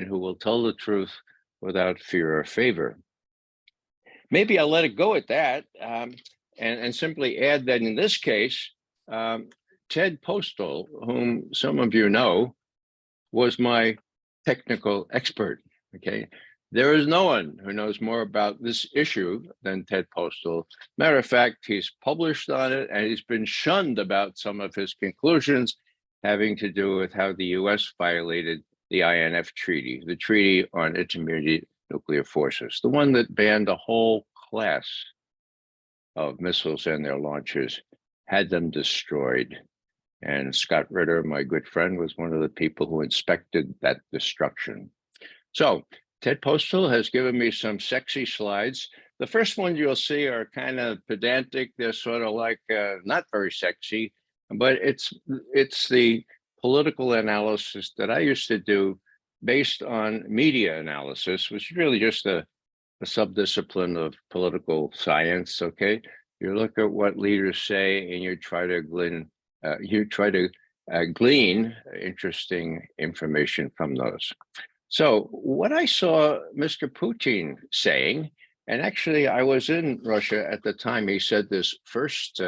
who will tell the truth without fear or favor. Maybe I'll let it go at that, and simply add that in this case, Ted Postal, whom some of you know, was my technical expert. Okay, there is no one who knows more about this issue than Ted Postal. Matter of fact, he's published on it, and he's been shunned about some of his conclusions having to do with how the U.S. violated the INF Treaty, the Treaty on Intermediate Nuclear Forces, the one that banned a whole class of missiles and their launchers, had them destroyed. And Scott Ritter, my good friend, was one of the people who inspected that destruction. So Ted Postal has given me some sexy slides. The first ones you'll see are kind of pedantic. They're sort of like not very sexy, but it's the political analysis that I used to do based on media analysis, which is really just a subdiscipline of political science. Okay, you look at what leaders say and you try to glean interesting information from those. So what I saw Mr. Putin saying, and actually I was in Russia at the time he said these first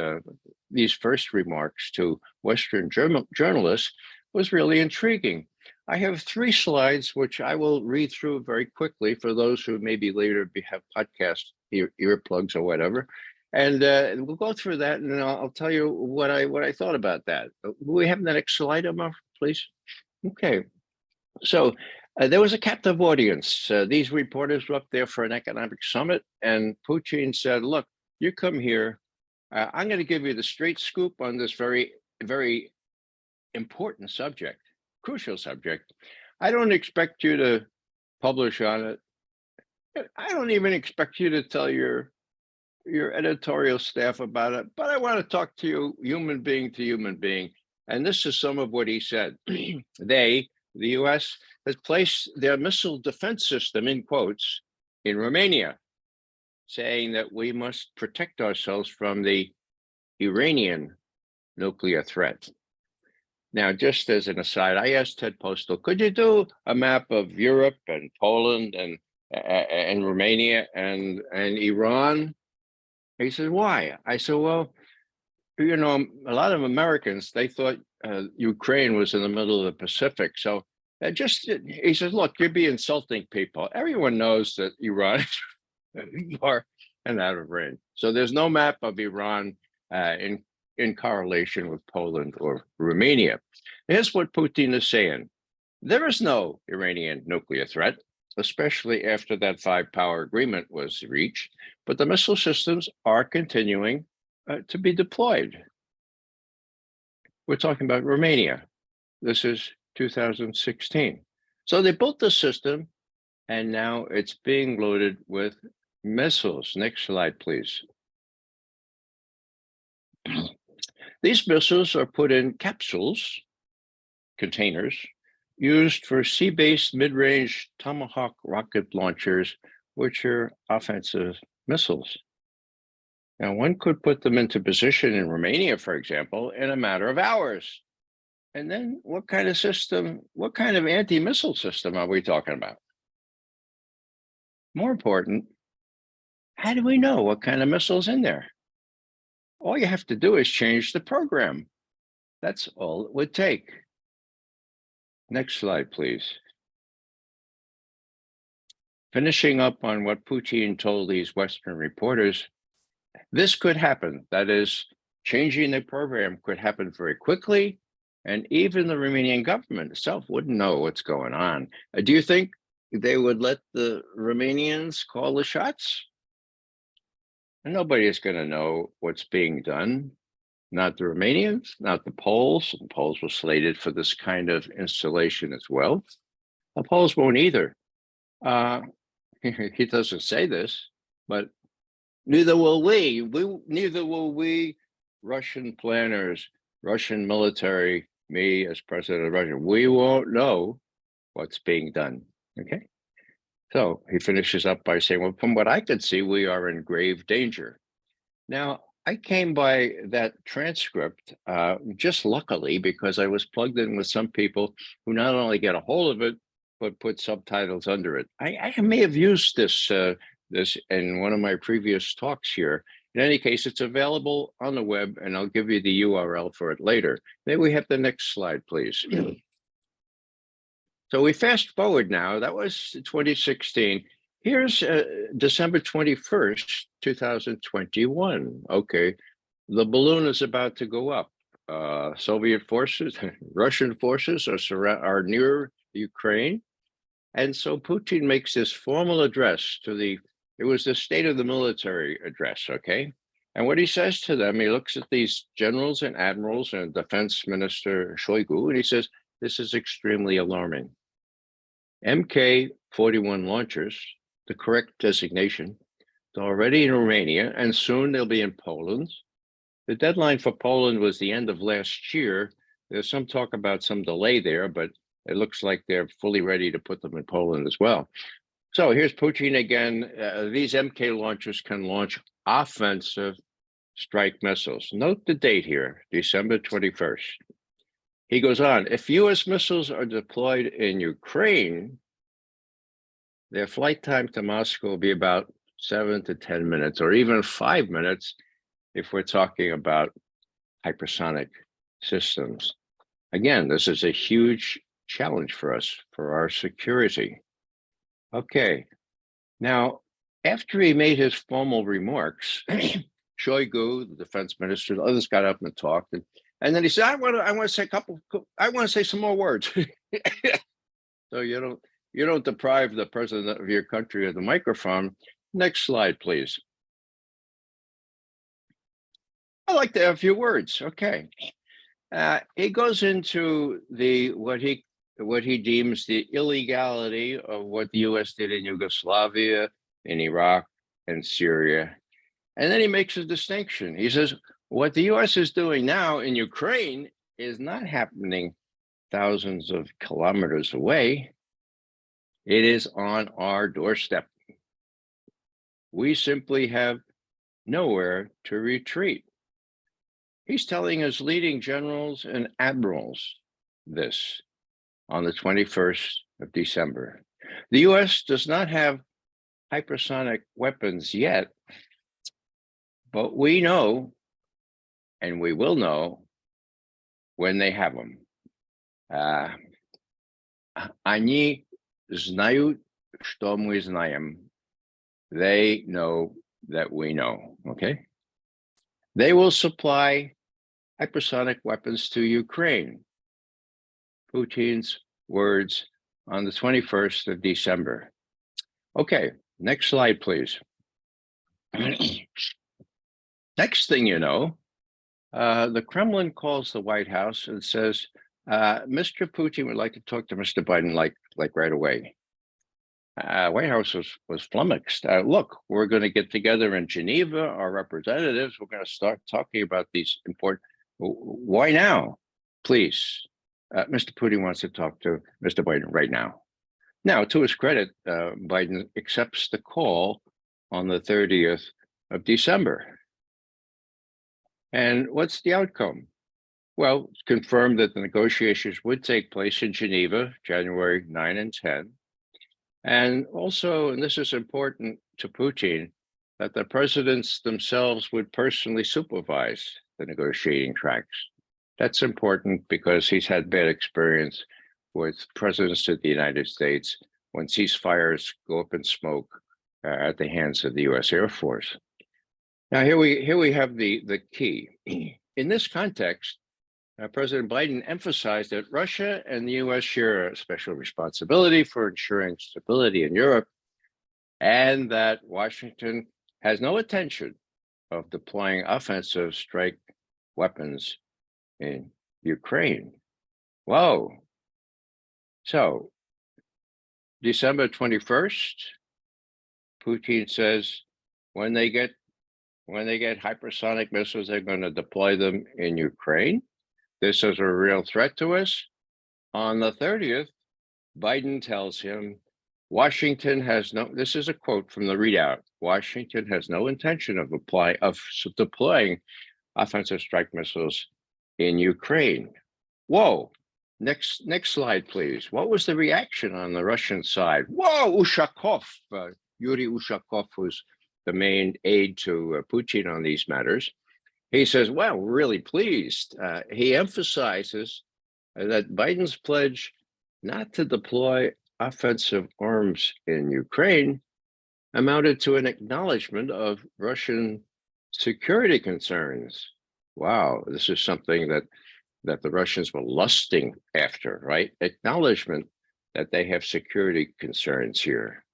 remarks to Western journalists, was really intriguing. I have 3 slides, which I will read through very quickly for those who maybe later have podcast earplugs or whatever. And we'll go through that, and I'll tell you what I thought about that. Will we have the next slide, Emma, please? Okay. So there was a captive audience. These reporters were up there for an economic summit, and Putin said, look, you come here. I'm going to give you the straight scoop on this very, very important subject, crucial subject. I don't expect you to publish on it. I don't even expect you to tell your editorial staff about it, but I want to talk to you human being to human being. And this is some of what he said. The US, has placed their missile defense system, in quotes, in Romania, saying that we must protect ourselves from the Iranian nuclear threat. Now, just as an aside, I asked Ted Postal, could you do a map of Europe and Poland and Romania and Iran? He said, why? I said, well, you know, a lot of Americans, they thought Ukraine was in the middle of the Pacific. So he says, look, you'd be insulting people. Everyone knows that Iran is far and out of range. So there's no map of Iran in correlation with Poland or Romania. Here's what Putin is saying. There is no Iranian nuclear threat, especially after that 5-power agreement was reached, but the missile systems are continuing to be deployed. We're talking about Romania. This is 2016. So they built the system, and now it's being loaded with missiles. Next slide, please. These missiles are put in capsules, containers, used for sea-based mid-range Tomahawk rocket launchers, which are offensive missiles. Now, one could put them into position in Romania, for example, in a matter of hours. And then what kind of system, what kind of anti-missile system are we talking about? More important, how do we know what kind of missiles in there? All you have to do is change the program. That's all it would take. Next slide, please. Finishing up on what Putin told these Western reporters, this could happen. That is, changing the program could happen very quickly, and even the Romanian government itself wouldn't know what's going on. Do you think they would let the Romanians call the shots? And nobody is going to know what's being done. Not the Romanians, not the Poles. The Poles were slated for this kind of installation as well. The Poles won't either. He doesn't say this, but neither will we. Neither will we, Russian planners, Russian military, me as president of Russia. We won't know what's being done. Okay. So he finishes up by saying, well, from what I could see, we are in grave danger. Now, I came by that transcript just luckily because I was plugged in with some people who not only get a hold of it, but put subtitles under it. I may have used this in one of my previous talks here. In any case, it's available on the web, and I'll give you the URL for it later. May we have the next slide, please? So we fast forward now. That was 2016. Here's December 21st, 2021. Okay, the balloon is about to go up. Soviet forces, Russian forces are near Ukraine. And so Putin makes this formal address to it was the State of the Military address, okay? And what he says to them, he looks at these generals and admirals and Defense Minister Shoigu, and he says, this is extremely alarming. Mk-41 launchers, the correct designation, they're already in Romania, and soon they'll be in Poland. The deadline for Poland was the end of last year. There's some talk about some delay there, but it looks like they're fully ready to put them in Poland as well. So here's Putin again. These MK launchers can launch offensive strike missiles. Note the date here, December 21st. He goes on, if US missiles are deployed in Ukraine, their flight time to Moscow will be about 7 to 10 minutes, or even 5 minutes if we're talking about hypersonic systems. Again, this is a huge challenge for us, for our security. Okay, now, after he made his formal remarks, Shoigu, the defense minister, the others got up and talked, and then he said, I want to say some more words. So you don't deprive the president of your country of the microphone. Next slide, please. I'd like to have a few words. Okay. He goes into what he deems the illegality of what the US did in Yugoslavia, in Iraq, and Syria. And then he makes a distinction. He says, what the US is doing now in Ukraine is not happening thousands of kilometers away. It is on our doorstep. We simply have nowhere to retreat. He's telling his leading generals and admirals this on the 21st of December. The US does not have hypersonic weapons yet, but we know, and we will know, when they have them. Они знают, что мы знаем. They know that we know, okay? They will supply hypersonic weapons to Ukraine. Putin's words on the 21st of December. Okay, next slide, please. Next thing you know, the Kremlin calls the White House and says, Mr. Putin would like to talk to Mr. Biden like right away. White House was flummoxed. Look, we're going to get together in Geneva, our representatives. We're going to start talking about these important. Why now? Please. Mr. Putin wants to talk to Mr. Biden right now. Now, to his credit, Biden accepts the call on the 30th of December. And what's the outcome? Well, it's confirmed that the negotiations would take place in Geneva, January 9 and 10. And also, and this is important to Putin, that the presidents themselves would personally supervise the negotiating tracks. That's important because he's had bad experience with presidents of the United States when ceasefires go up in smoke at the hands of the US Air Force. Now, here we have the key. In this context, President Biden emphasized that Russia and the US share a special responsibility for ensuring stability in Europe, and that Washington has no intention of deploying offensive strike weapons in Ukraine. Whoa. So, December 21st, Putin says when they get hypersonic missiles, they're going to deploy them in Ukraine. This is a real threat to us. On the 30th, Biden tells him, Washington has no, this is a quote from the readout, Washington has no intention of deploying offensive strike missiles in Ukraine. Whoa, Next slide, please. What was the reaction on the Russian side? Whoa, Ushakov, Yuri Ushakov was the main aide to Putin on these matters. He says, well, we're really pleased. He emphasizes that Biden's pledge not to deploy offensive arms in Ukraine amounted to an acknowledgement of Russian security concerns. Wow, this is something that the Russians were lusting after, right? Acknowledgement that they have security concerns here.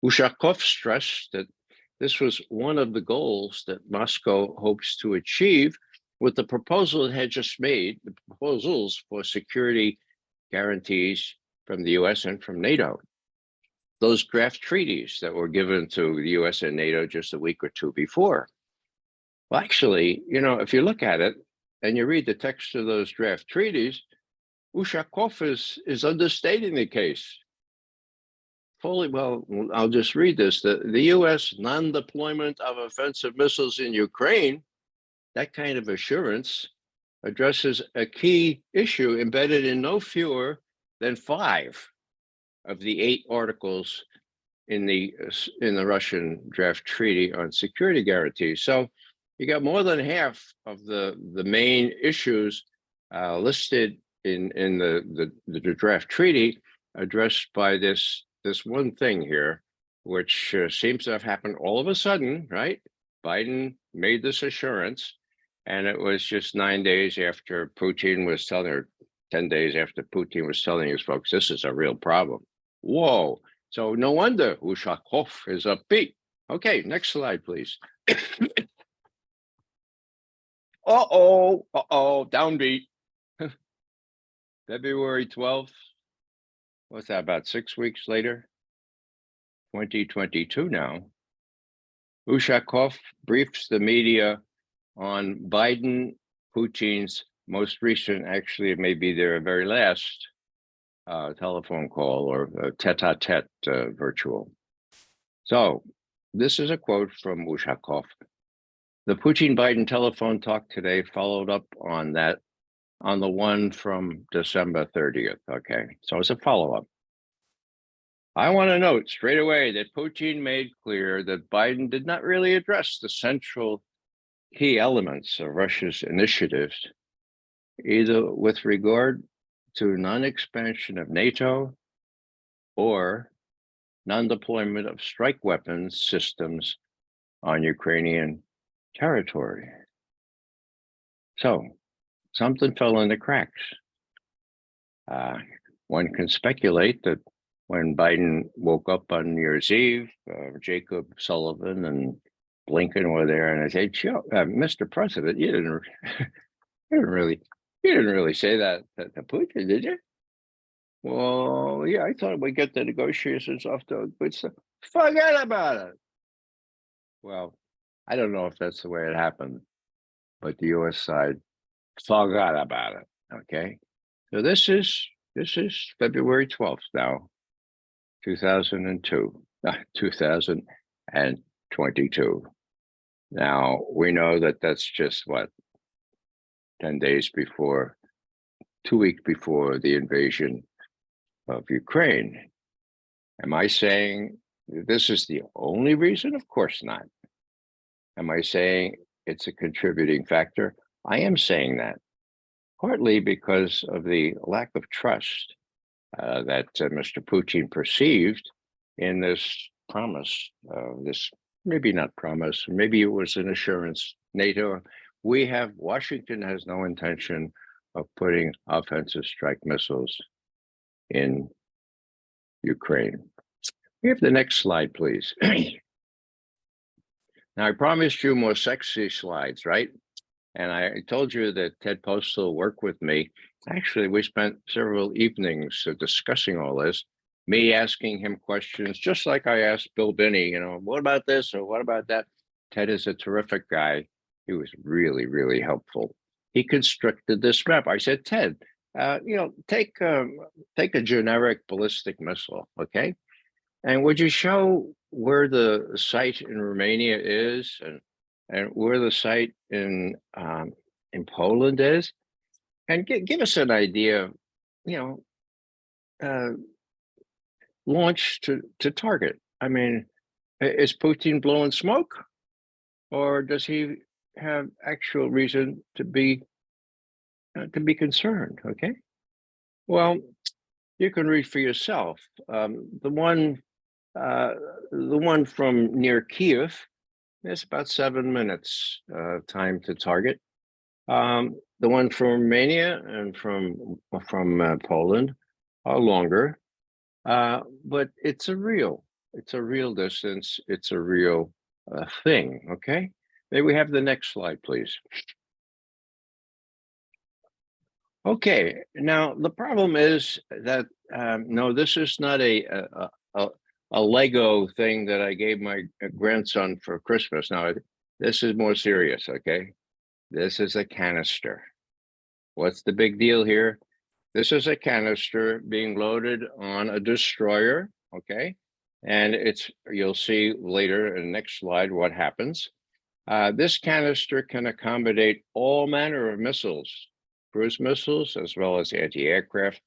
Ushakov stressed that this was one of the goals that Moscow hopes to achieve with the proposal it had just made, the proposals for security guarantees from the US and from NATO. Those draft treaties that were given to the US and NATO just a week or two before. Well, actually, you know, if you look at it and you read the text of those draft treaties, Ushakov is understating the case. Fully, well, I'll just read this. The US non-deployment of offensive missiles in Ukraine, that kind of assurance addresses a key issue embedded in no fewer than 5 of the 8 articles in the Russian draft treaty on security guarantees. So you got more than half of the main issues listed in the draft treaty addressed by this one thing here, which seems to have happened all of a sudden, right? Biden made this assurance, and it was just 9 days after Putin was telling, or 10 days after Putin was telling his folks, this is a real problem. Whoa. So no wonder Ushakov is upbeat. Okay, next slide, please. Downbeat. February 12th. What's that, about 6 weeks later? 2022 now. Ushakov briefs the media on Biden, Putin's most recent, actually, it may be their very last telephone call or tete-a-tete virtual. So this is a quote from Ushakov. The Putin-Biden telephone talk today followed up on that, on the one from December 30th. Okay, so it's a follow-up. I want to note straight away that Putin made clear that Biden did not really address the central key elements of Russia's initiatives, either with regard to non-expansion of NATO or non-deployment of strike weapons systems on Ukrainian territory. So something fell in the cracks. One can speculate that when Biden woke up on New Year's Eve, Jacob Sullivan and Blinken were there, and I said, Mr. President, you didn't really say that to Putin, did you? Well, yeah, I thought we'd get the negotiations off to a good start. Forget about it. Well, I don't know if that's the way it happened, but the U.S. side forgot about it. Okay, so this is February 12th now, 2022. Now we know that that's just what 10 days before, 2 weeks before the invasion of Ukraine. Am I saying this is the only reason? Of course not. Am I saying it's a contributing factor? I am saying that, partly because of the lack of trust that Mr. Putin perceived in this promise, this maybe not promise, maybe it was an assurance. NATO, Washington has no intention of putting offensive strike missiles in Ukraine. We have the next slide, please. Now, I promised you more sexy slides, right? And I told you that Ted Postal worked with me. Actually, we spent several evenings discussing all this, me asking him questions, just like I asked Bill Binney, you know, what about this or what about that? Ted is a terrific guy. He was really, really helpful. He constructed this map. I said, Ted, you know, take a generic ballistic missile, okay? And would you show where the site in Romania is and where the site in Poland is? And give us an idea, launch to target? I mean, is Putin blowing smoke, or does he have actual reason to be concerned? Okay, well, you can read for yourself. The one from near Kiev, it's about 7 minutes time to target. The one from Romania and from Poland are longer, but it's a real distance. It's a real thing. Okay, may we have the next slide, please? Okay, now the problem is that no, this is not a Lego thing that I gave my grandson for Christmas. Now, this is more serious. Okay, this is a canister. What's the big deal here? This is a canister being loaded on a destroyer. Okay, and you'll see later in the next slide what happens. This canister can accommodate all manner of missiles, cruise missiles, as well as anti-aircraft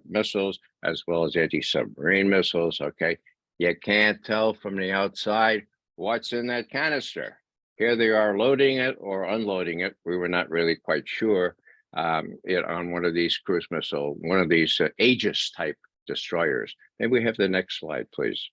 missiles, as well as anti-submarine missiles. Okay, you can't tell from the outside what's in that canister. Here they are loading it or unloading it. We were not really quite sure on one of these cruise missile, one of these Aegis type destroyers. Maybe we have the next slide, please.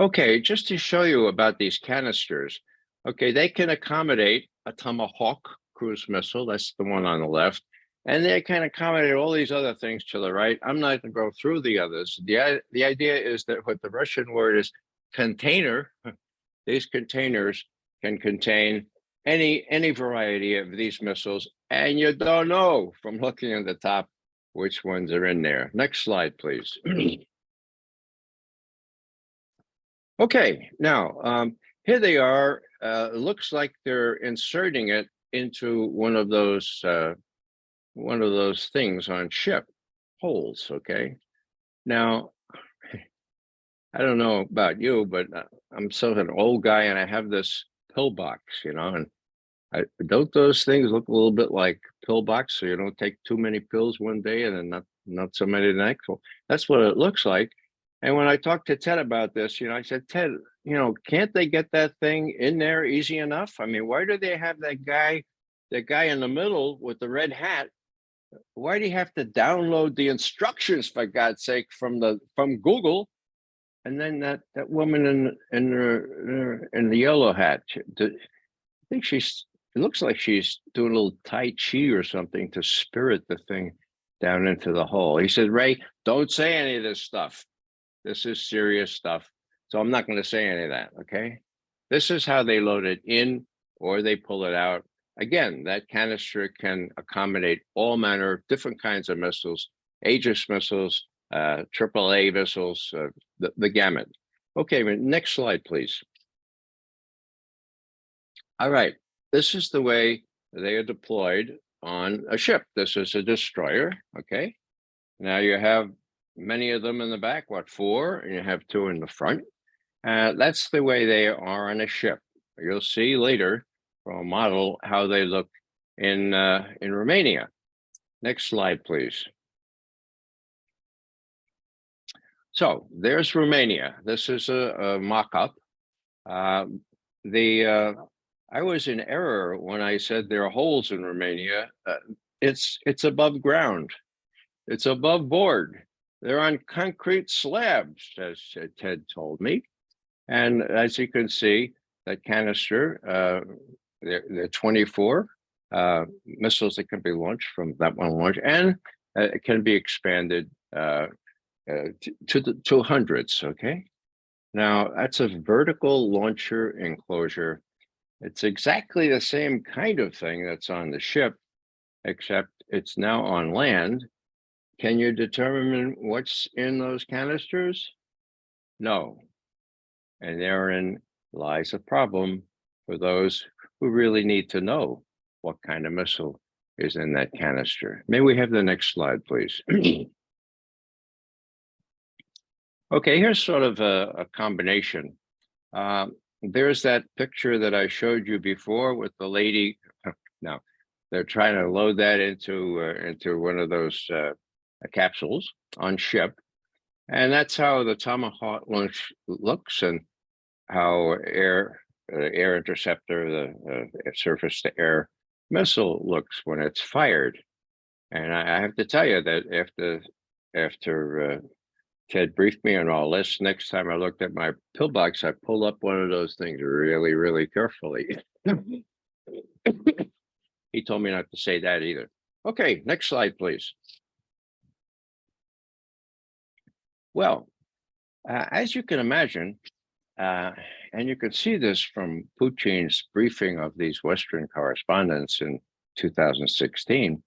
Okay, just to show you about these canisters. Okay, they can accommodate a Tomahawk cruise missile. That's the one on the left. And they can accommodate all these other things to the right. I'm not going to go through the others. The idea is that what the Russian word is container, these containers can contain any variety of these missiles, and you don't know from looking at the top which ones are in there. Next slide, please. Okay, now here they are. Looks like they're inserting it into one of those things on ship holes. Okay, now I don't know about you, but I'm sort of an old guy, and I have this pillbox, and don't those things look a little bit like pillbox, so you don't take too many pills one day and then not so many the next. Well, that's what it looks like. And when I talked to Ted about this, I said, Ted, can't they get that thing in there easy enough? I mean, why do they have that guy in the middle with the red hat? Why do you have to download the instructions, for God's sake, from Google? And then that woman in the yellow hat, I think it looks like she's doing a little Tai Chi or something to spirit the thing down into the hole. He said, Ray, don't say any of this stuff. This is serious stuff. So I'm not going to say any of that, okay? This is how they load it in or they pull it out. Again, that canister can accommodate all manner of different kinds of missiles, Aegis missiles, AAA missiles, the gamut. Okay, next slide, please. All right, this is the way they are deployed on a ship. This is a destroyer, okay? Now you have many of them in the back, 4, and you have 2 in the front. That's the way they are on a ship. You'll see later from a model how they look in Romania. Next slide, please. So there's Romania. This is a mock-up. I was in error when I said there are holes in Romania. It's above ground. It's above board. They're on concrete slabs, as Ted told me. And as you can see, that canister, there are 24 missiles that can be launched from that one launch, and it can be expanded to hundreds, okay? Now, that's a vertical launcher enclosure. It's exactly the same kind of thing that's on the ship, except it's now on land. Can you determine what's in those canisters? No. And therein lies a problem for those who really need to know what kind of missile is in that canister. May we have the next slide, please? Okay, here's sort of a combination. There's that picture that I showed you before with the lady. Now, They're trying to load that into one of those capsules on ship, and that's how the Tomahawk launch looks, and how air interceptor, the surface to air missile looks when it's fired. And I have to tell you that after Ted briefed me on all this, next time I looked at my pillbox, I pulled up one of those things really, really carefully. He told me not to say that either. Okay, next slide, please. Well, as you can imagine, and you can see this from Putin's briefing of these Western correspondents in 2016,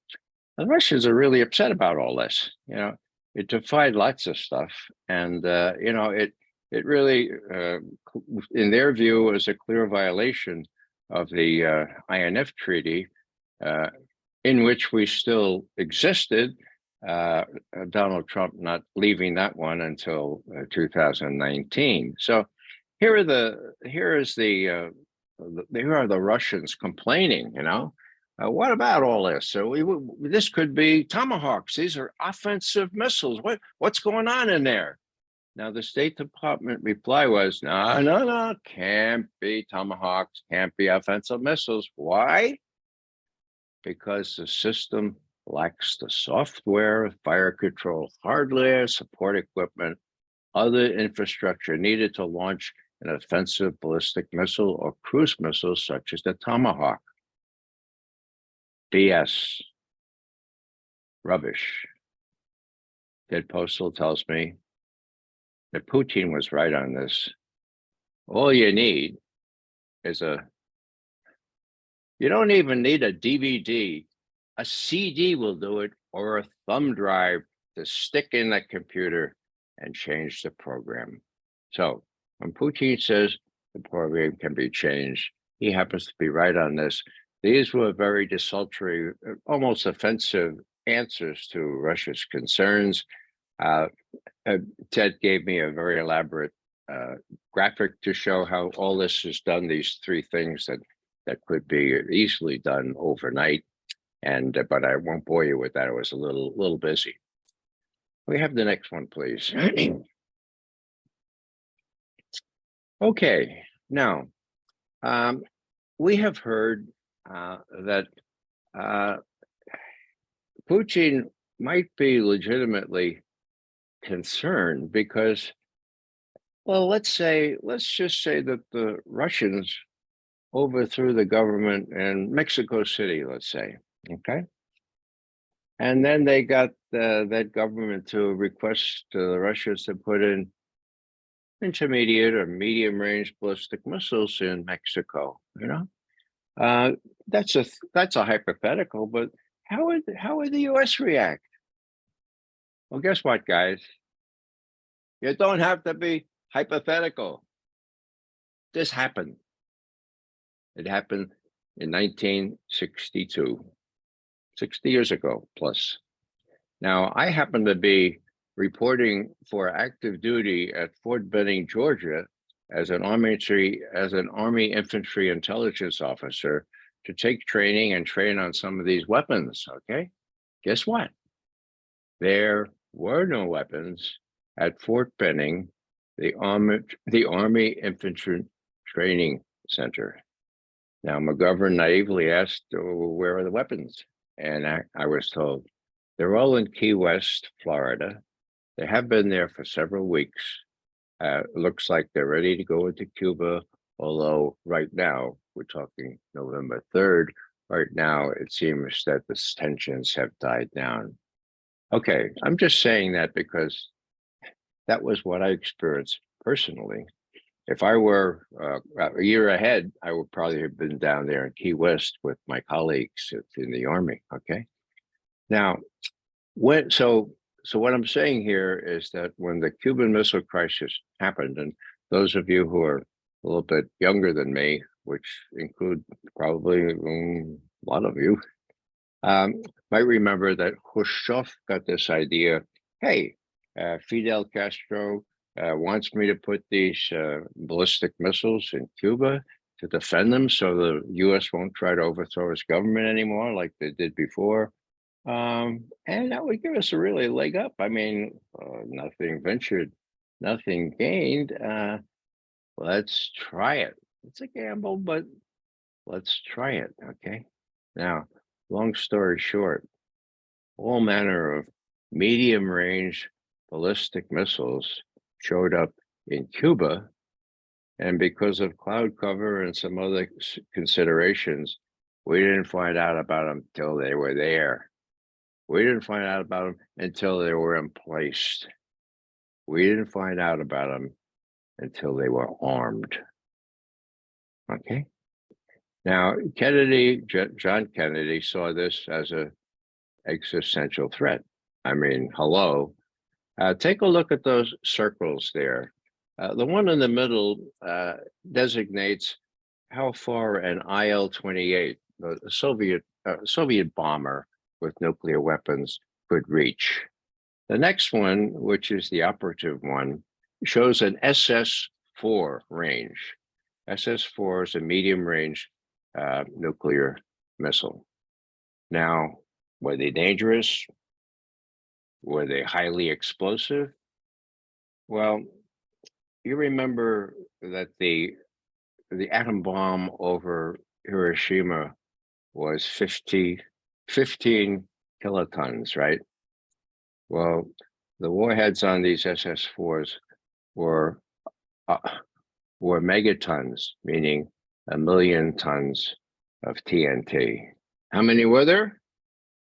the Russians are really upset about all this. You know, it defied lots of stuff, and you know, it really, in their view, was a clear violation of the INF Treaty, in which we still existed. Donald Trump not leaving that one until 2019. So here are the Russians complaining. You know, what about all this? So this could be Tomahawks. These are offensive missiles. What's going on in there? Now the State Department reply was, no, can't be Tomahawks, can't be offensive missiles. Why? Because the system lacks the software, fire control hardware, support equipment, other infrastructure needed to launch an offensive ballistic missile or cruise missile such as the Tomahawk. BS. Rubbish. Ted Postal tells me that Putin was right on this. All you need is you don't even need a DVD. A CD will do it, or a thumb drive to stick in that computer and change the program. So when Putin says the program can be changed, he happens to be right on this. These were very desultory, almost offensive answers to Russia's concerns. Ted gave me a very elaborate graphic to show how all this is done, these three things that could be easily done overnight. And but I won't bore you with that. I was a little busy. We have the next one, please. Okay, now we have heard that Putin might be legitimately concerned because, well, let's just say that the Russians overthrew the government in Mexico City, let's say. Okay. And then they got that government to request the Russians to put in intermediate or medium range ballistic missiles in Mexico. You know, that's a hypothetical, but how would the U.S. react? Well, guess what, guys? You don't have to be hypothetical. This happened. It happened in 1962. 60 years ago plus. Now, I happen to be reporting for active duty at Fort Benning, Georgia, as an Army infantry intelligence officer to take training and train on some of these weapons. Okay, guess what? There were no weapons at Fort Benning, the Army Infantry Training Center. Now, McGovern naively asked, where are the weapons? And I was told, they're all in Key West, Florida. They have been there for several weeks. Looks like they're ready to go into Cuba, although right now, we're talking November 3rd. Right now, it seems that the tensions have died down. Okay, I'm just saying that because that was what I experienced personally. If I were a year ahead, I would probably have been down there in Key West with my colleagues in the Army. Okay. Now, so what I'm saying here is that when the Cuban Missile Crisis happened, and those of you who are a little bit younger than me, which include probably a lot of you, might remember that Khrushchev got this idea, hey, Fidel Castro wants me to put these ballistic missiles in Cuba to defend them so the U.S. won't try to overthrow his government anymore like they did before. And that would give us a really leg up. I mean, nothing ventured, nothing gained. Let's try it. It's a gamble, but let's try it. Okay. Now, long story short, all manner of medium range ballistic missiles showed up in Cuba. And because of cloud cover and some other considerations, we didn't find out about them till they were there. We didn't find out about them until they were emplaced. We didn't find out about them until they were armed. Okay. Now, John Kennedy saw this as an existential threat. I mean, hello. Take a look at those circles there. The one in the middle designates how far an IL-28, a Soviet bomber with nuclear weapons, could reach. The next one, which is the operative one, shows an SS-4 range. SS-4 is a medium-range nuclear missile. Now, were they dangerous? Were they highly explosive? Well, you remember that the atom bomb over Hiroshima was 15 kilotons, right? Well, the warheads on these SS-4s were megatons, meaning 1 million tons of TNT. How many were there?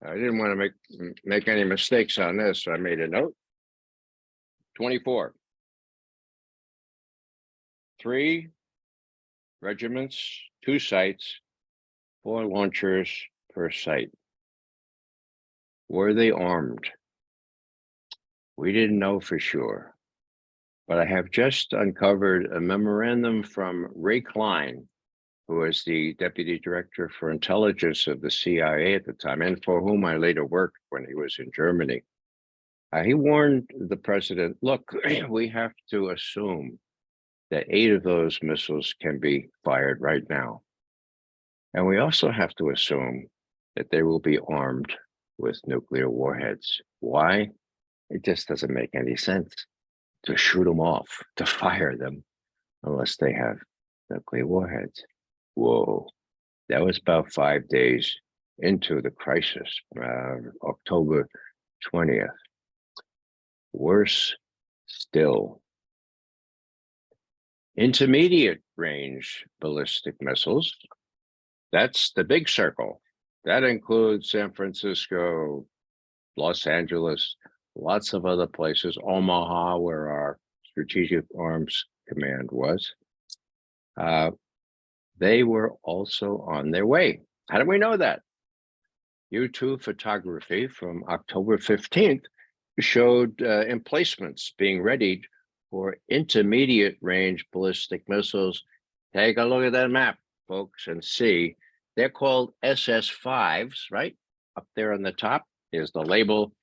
I didn't want to make any mistakes on this, so I made a note. 24. 3 regiments, 2 sites, 4 launchers per site. Were they armed? We didn't know for sure, but I have just uncovered a memorandum from Ray Klein, who was the deputy director for intelligence of the CIA at the time, and for whom I later worked when he was in Germany. He warned the president, look, we have to assume that 8 of those missiles can be fired right now. And we also have to assume that they will be armed with nuclear warheads. Why? It just doesn't make any sense to shoot them off, to fire them, unless they have nuclear warheads. Whoa, that was about 5 days into the crisis, October 20th. Worse still, intermediate range ballistic missiles, that's the big circle. That includes San Francisco, Los Angeles, lots of other places, Omaha, where our Strategic Arms Command was. They were also on their way. How do we know that? U-2 photography from October 15th showed emplacements being readied for intermediate range ballistic missiles. Take a look at that map, folks, and see. They're called SS-5s, right? Up there on the top is the label.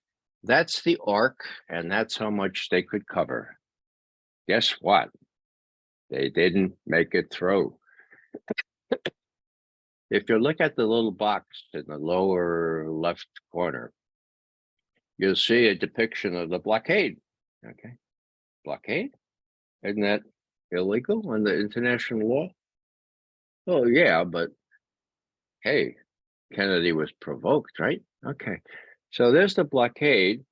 That's the arc, and that's how much they could cover. Guess what? They didn't make it through. If you look at the little box in the lower left corner, you'll see a depiction of the blockade. Okay, blockade? Isn't that illegal under international law? Oh, yeah, but hey, Kennedy was provoked, right? Okay, so there's the blockade.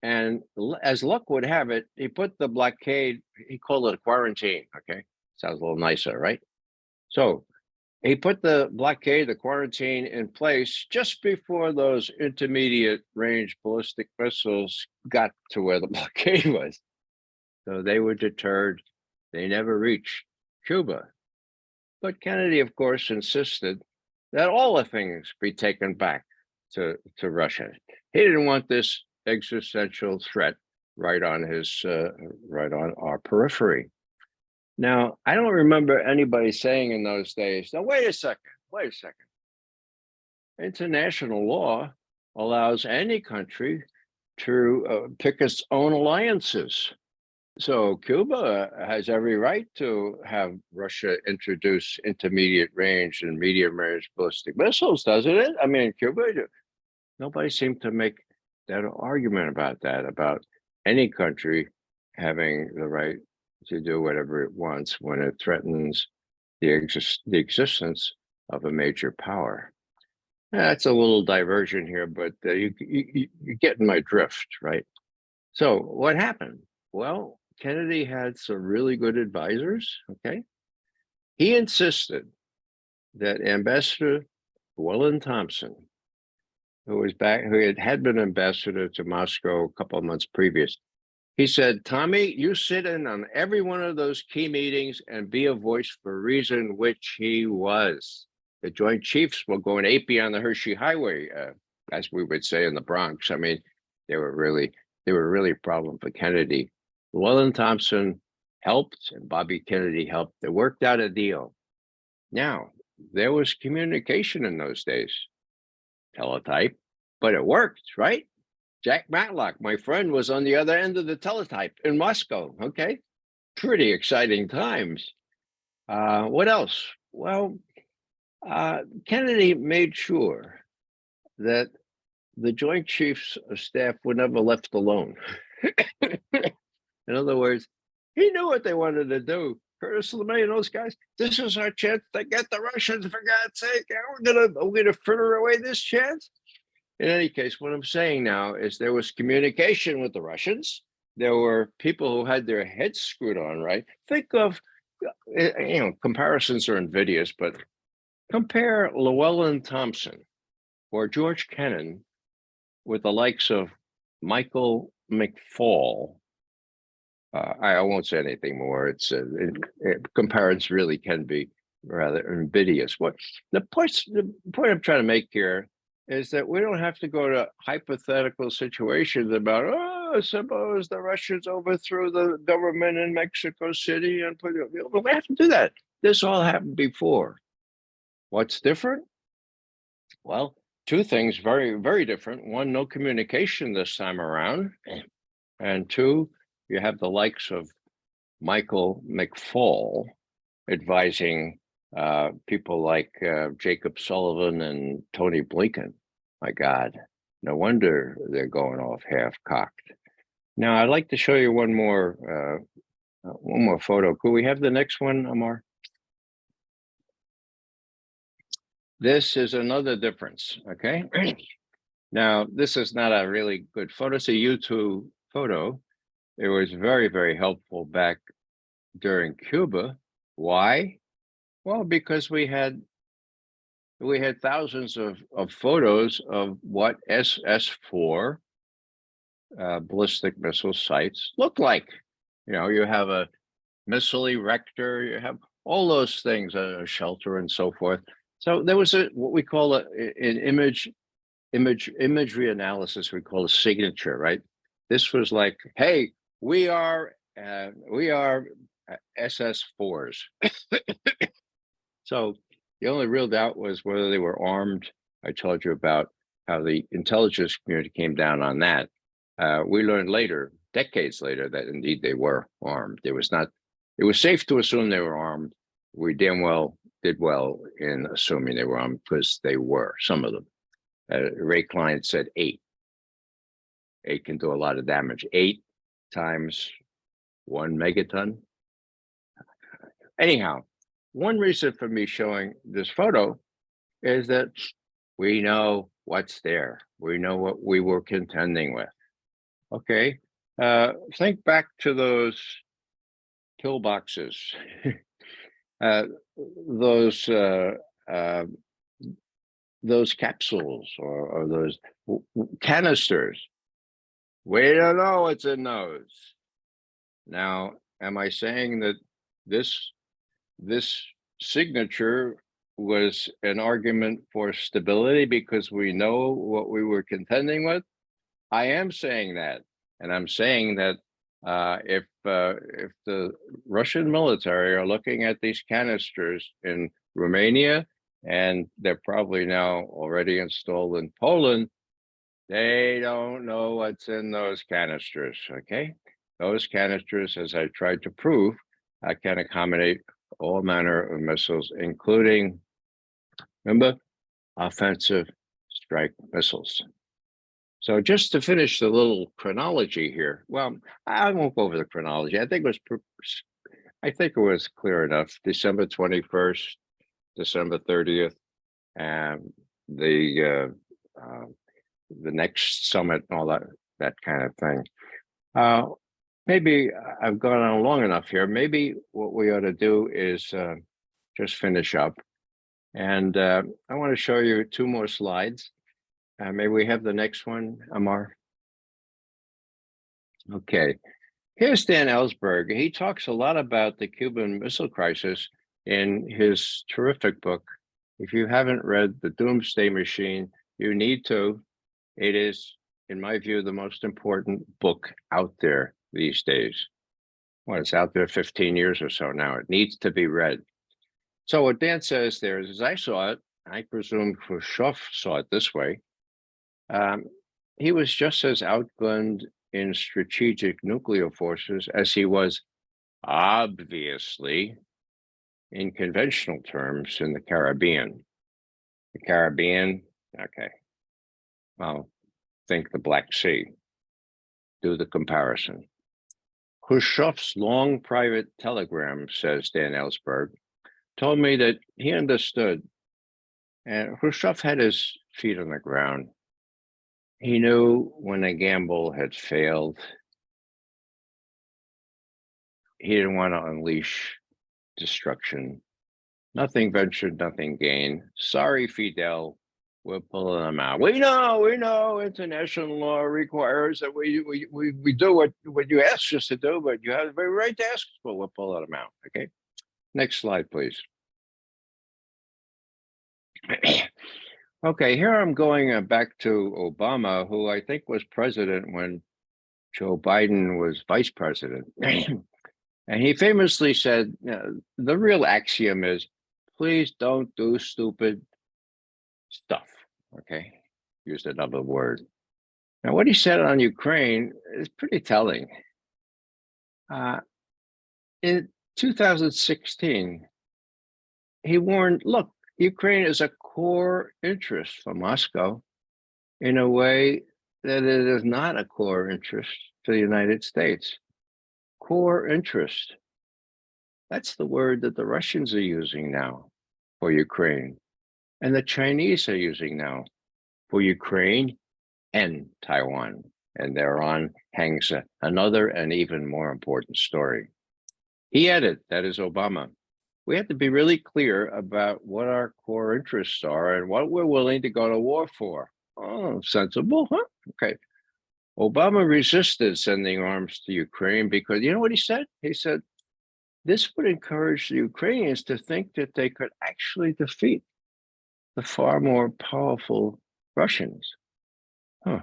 And as luck would have it, he put the blockade, he called it a quarantine. Okay, sounds a little nicer, right? So he put the blockade, the quarantine in place just before those intermediate range ballistic missiles got to where the blockade was. So they were deterred. They never reached Cuba. But Kennedy, of course, insisted that all the things be taken back to Russia. He didn't want this existential threat right on our periphery. Now, I don't remember anybody saying in those days, now, wait a second. International law allows any country to pick its own alliances. So Cuba has every right to have Russia introduce intermediate range and medium range ballistic missiles, doesn't it? I mean, Cuba, nobody seemed to make that argument about that, about any country having the right to do whatever it wants when it threatens the existence of a major power. That's a little diversion here, but you're getting my drift, right? So what happened? Well, Kennedy had some really good advisors, okay? He insisted that Ambassador Llewellyn Thompson, who had been ambassador to Moscow a couple of months previous, he said, Tommy, you sit in on every one of those key meetings and be a voice for reason, which he was. The Joint Chiefs were going apey on the Hershey Highway, as we would say in the Bronx. I mean, they were really a problem for Kennedy. Llewellyn Thompson helped and Bobby Kennedy helped. They worked out a deal. Now, there was communication in those days, teletype, but it worked, right? Jack Matlock, my friend, was on the other end of the teletype in Moscow. Okay, pretty exciting times. What else? Well, Kennedy made sure that the Joint Chiefs of Staff were never left alone. In other words, he knew what they wanted to do. Curtis LeMay and those guys, this is our chance to get the Russians, for God's sake. We're gonna fritter away this chance. In any case, what I'm saying now is there was communication with the Russians. There were people who had their heads screwed on, right? Think of, comparisons are invidious, but compare Llewellyn Thompson or George Kennan with the likes of Michael McFaul. I won't say anything more. Comparisons really can be rather invidious. The point I'm trying to make here is that we don't have to go to hypothetical situations about, suppose the Russians overthrew the government in Mexico City and we have to do that. This all happened before. What's different? Well, two things very, very different. One, no communication this time around. And two, you have the likes of Michael McFaul advising people like Jacob Sullivan and Tony Blinken. My God, no wonder they're going off half-cocked. Now, I'd like to show you one more photo. Could we have the next one, Amar? This is another difference, okay? Now, this is not a really good photo. It's a YouTube photo. It was very, very helpful back during Cuba. Why? Well, because we had thousands of photos of what SS-4 ballistic missile sites look like. You have a missile erector, you have all those things, a shelter and so forth. So there was what we call an imagery analysis. We call a signature, right? This was like, hey, we are SS-4s. So the only real doubt was whether they were armed. I told you about how the intelligence community came down on that. We learned later, decades later, that indeed they were armed. It was safe to assume they were armed. We damn well did well in assuming they were armed because they were, some of them. Ray Klein said 8. 8 can do a lot of damage. 8 times 1 megaton. Anyhow, one reason for me showing this photo is that we know what's there. We know what we were contending with. Okay, think back to those pillboxes, those capsules or those canisters. We don't know what's in those. Now, am I saying that this signature was an argument for stability because we know what we were contending with? I am saying that, and I'm saying that if the Russian military are looking at these canisters in Romania, and they're probably now already installed in Poland, they don't know what's in those canisters, okay? Those canisters, as I tried to prove, can accommodate all manner of missiles, including, remember, offensive strike missiles. So just to finish the little chronology here, well, I won't go over the chronology. I think it was clear enough. December 21st, December 30th, and the next summit and all that kind of thing. Maybe I've gone on long enough here. Maybe what we ought to do is just finish up. And I want to show you two more slides. May we have the next one, Amar? Okay. Here's Dan Ellsberg. He talks a lot about the Cuban Missile Crisis in his terrific book. If you haven't read The Doomsday Machine, you need to. It is, in my view, the most important book out there these days. Well, it's out there 15 years or so now. It needs to be read. So what Dan says there is, as I saw it, I presume Khrushchev saw it this way. He was just as outgunned in strategic nuclear forces as he was, obviously, in conventional terms in the Caribbean. The Caribbean, okay. Well, think the Black Sea. Do the comparison. Khrushchev's long private telegram, says Dan Ellsberg, told me that he understood, and Khrushchev had his feet on the ground. He knew when a gamble had failed. He didn't want to unleash destruction. Nothing ventured, nothing gained. Sorry, Fidel, we're pulling them out. We know international law requires that we do what you ask us to do, but you have the very right to ask us, but we're pulling them out, okay? Next slide, please. Okay, here I'm going back to Obama, who I think was president when Joe Biden was vice president. And he famously said, the real axiom is, please don't do stupid stuff, okay? Used another word. Now, what he said on Ukraine is pretty telling. In 2016, he warned, look, Ukraine is a core interest for Moscow in a way that it is not a core interest for the United States. Core interest. That's the word that the Russians are using now for Ukraine, and the Chinese are using now for Ukraine and Taiwan. And thereon hangs another and even more important story. He added, that is Obama, we have to be really clear about what our core interests are and what we're willing to go to war for. Oh, sensible, huh? Okay. Obama resisted sending arms to Ukraine because, you know what he said? He said, this would encourage the Ukrainians to think that they could actually defeat the far more powerful Russians. Huh.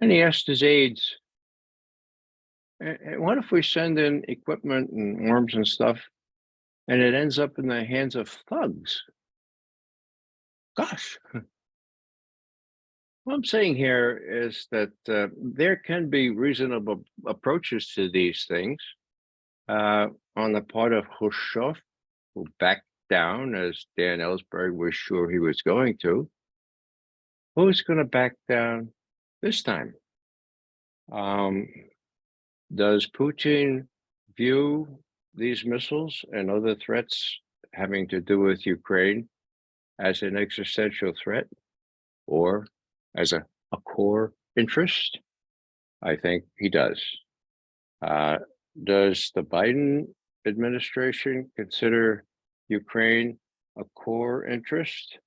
And he asked his aides, what if we send in equipment and arms and stuff, and it ends up in the hands of thugs? Gosh. What I'm saying here is that there can be reasonable approaches to these things on the part of Khrushchev, who backed down, as Dan Ellsberg was sure he was going to. Who's going to back down this time? Does Putin view these missiles and other threats having to do with Ukraine as an existential threat or as a core interest? I think he does. Does the Biden administration consider Ukraine a core interest,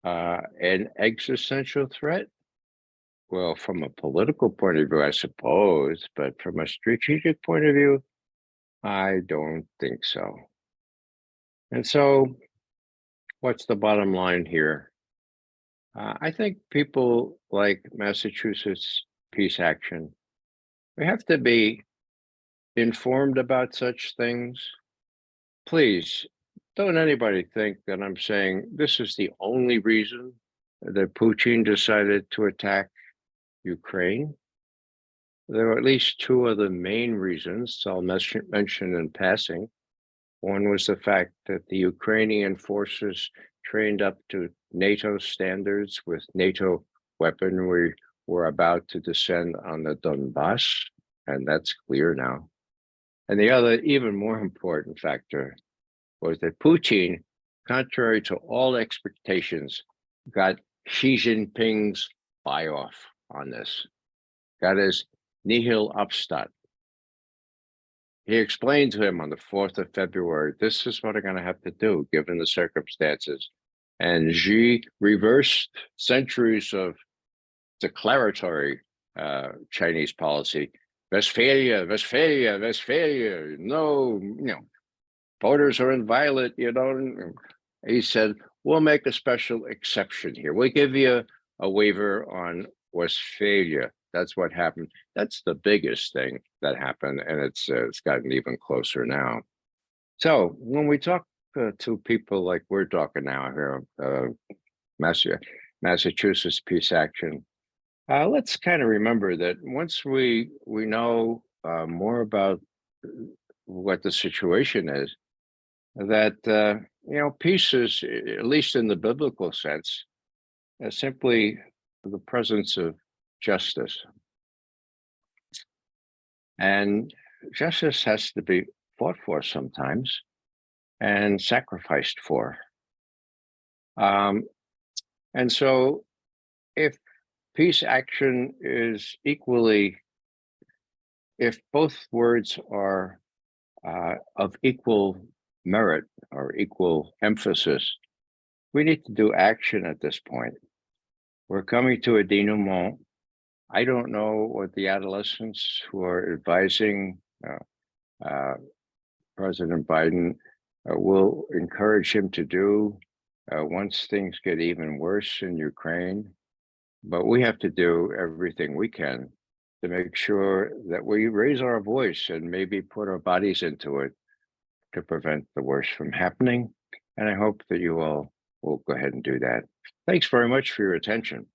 an existential threat? Well, from a political point of view, I suppose, but from a strategic point of view, I don't think so. And so what's the bottom line here? I think people like Massachusetts Peace Action, we have to be informed about such things. Please, don't anybody think that I'm saying this is the only reason that Putin decided to attack Ukraine. there were at least two other main reasons I'll mention in passing. One was the fact that the Ukrainian forces trained up to NATO standards with NATO weaponry were about to descend on the Donbass, and that's clear now. And the other, even more important factor was that Putin, contrary to all expectations, got Xi Jinping's buy-off on this, got his nihil obstat. He explained to him on the 4th of February, this is what I'm going to have to do, given the circumstances. And Xi reversed centuries of declaratory Chinese policy. Westphalia, Westphalia, Westphalia. No, voters are inviolate, He said, we'll make a special exception here. We'll give you a waiver on Westphalia. That's what happened. That's the biggest thing that happened, and it's gotten even closer now. So when we talk to people like we're talking now here, Massachusetts Peace Action, let's kind of remember that once we know more about what the situation is, that peace is, at least in the biblical sense, simply the presence of justice. And justice has to be fought for sometimes and sacrificed for. And so if peace action is equally, if both words are of equal merit or equal emphasis, we need to do action at this point. We're coming to a denouement. I don't know what the adolescents who are advising President Biden will encourage him to do once things get even worse in Ukraine. But we have to do everything we can to make sure that we raise our voice and maybe put our bodies into it to prevent the worst from happening. And I hope that you all will go ahead and do that. Thanks very much for your attention.